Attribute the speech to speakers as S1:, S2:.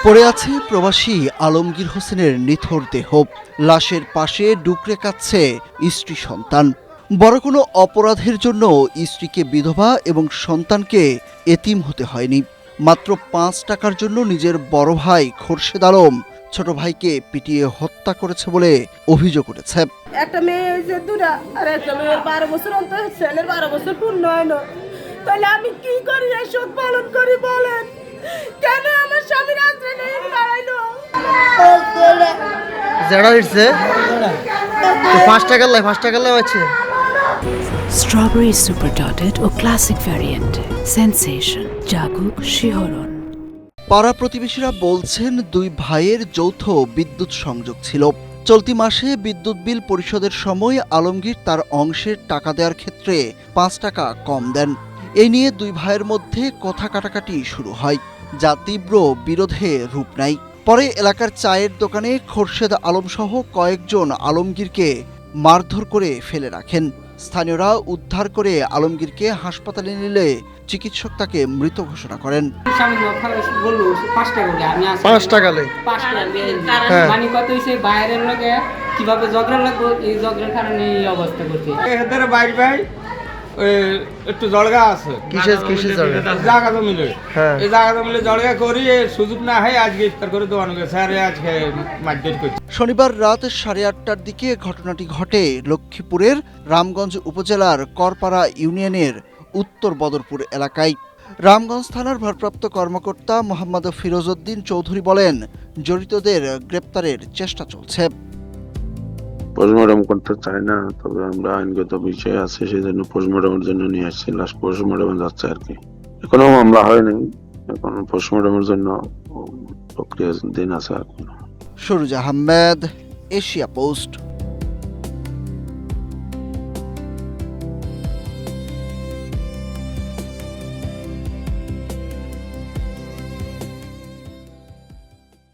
S1: পড়ে আছে প্রবাসী আলমগীর হোসেনের নিথর দেহ। লাশের পাশে ডুকরে কাঁদছে স্ত্রী সন্তান। বড় কোনো অপরাধের জন্য স্ত্রীকে বিধবা এবং সন্তানকে এতিম হতে হয়নি। মাত্র 5 টাকার জন্য নিজের বড় ভাই খোরশেদ আলম ছোট ভাইকে পিটিয়ে হত্যা করেছে বলে অভিযোগ উঠেছে।
S2: একটা মেয়ে যে দুটা আর একটা মেয়ের 12 বছর অন্তর, ছেলের 12 বছর পূর্ণ হয় না। তাহলে আমি কি করি, এই শোক পালন করি বলেন? কেন আমার স্বামী রাত্রে নেই দাঁড়াইলো?
S3: জেড়া হইছে 5 টাকা লাই আছে।
S4: Strawberry Super Dotted ও ক্লাসিক ভ্যারিয়েন্ট সেন্সেশন জাগুক শিহরণ।
S1: পাড়া প্রতিবেশীরা বলছেন, দুই ভাইয়ের যৌথ বিদ্যুৎ সংযোগ ছিল। চলতি মাসে বিদ্যুৎ বিল পরিশোধের সময় আলমগীর তার অংশের টাকা দেওয়ার ক্ষেত্রে 5 টাকা কম দেন। এই নিয়ে দুই ভাইয়ের মধ্যে কথা কাটাকাটি শুরু হয়, যা তীব্র বিরোধে রূপ নেয়। পরে এলাকার চায়ের দোকানে খোরশেদ আলম সহ কয়েকজন আলমগীরকে মারধর করে ফেলে রাখেন। স্থানীয়রা উদ্ধার করে আলমগীরকে হাসপাতালে নিলে চিকিৎসক তাকে মৃত ঘোষণা করেন।
S3: পাঁচ টাকা লাই
S5: মানে কত হইছে বাইরের লোকে কিভাবে ঝগড়া লাগবো, এই ঝগড়ার কারণে এই অবস্থা করছে।
S6: এদের বাইর ভাই একটু জলগা আছে
S3: কিসের
S6: জায়গা জমিলে
S3: হ্যাঁ।
S6: এই জায়গা জমিলে জলগা করি সুযোগ না হয় আজকে ইফতার করে দোয়ানো গেছে আর আজকে মারধর করছে।
S1: শনিবার রাত 8:30টার দিকে ঘটনাটি ঘটে লক্ষ্মীপুরের রামগঞ্জ উপজেলার করপাড়া ইউনিয়নের উত্তর বদরপুর এলাকায়। রামগঞ্জ থানার ভারপ্রাপ্ত কর্মকর্তা মোহাম্মদ ফিরোজ উদ্দিন চৌধুরী বলেন, জড়িতদের গ্রেপ্তারের চেষ্টা চলছে।
S7: পোস্টমর্টম করতে চাই না, তবে আমরা আইনগত বিষয় আছে সেই জন্য পোস্টমর্টমের জন্য নিয়ে আসছি। লাশ পোস্টমর্টমে যাচ্ছে আর কি। এখনো মামলা হয়নি, এখন পোস্টমর্টমের জন্য প্রক্রিয়া দিন আছে আর কি।
S1: Suruj Ahmed, Asia post.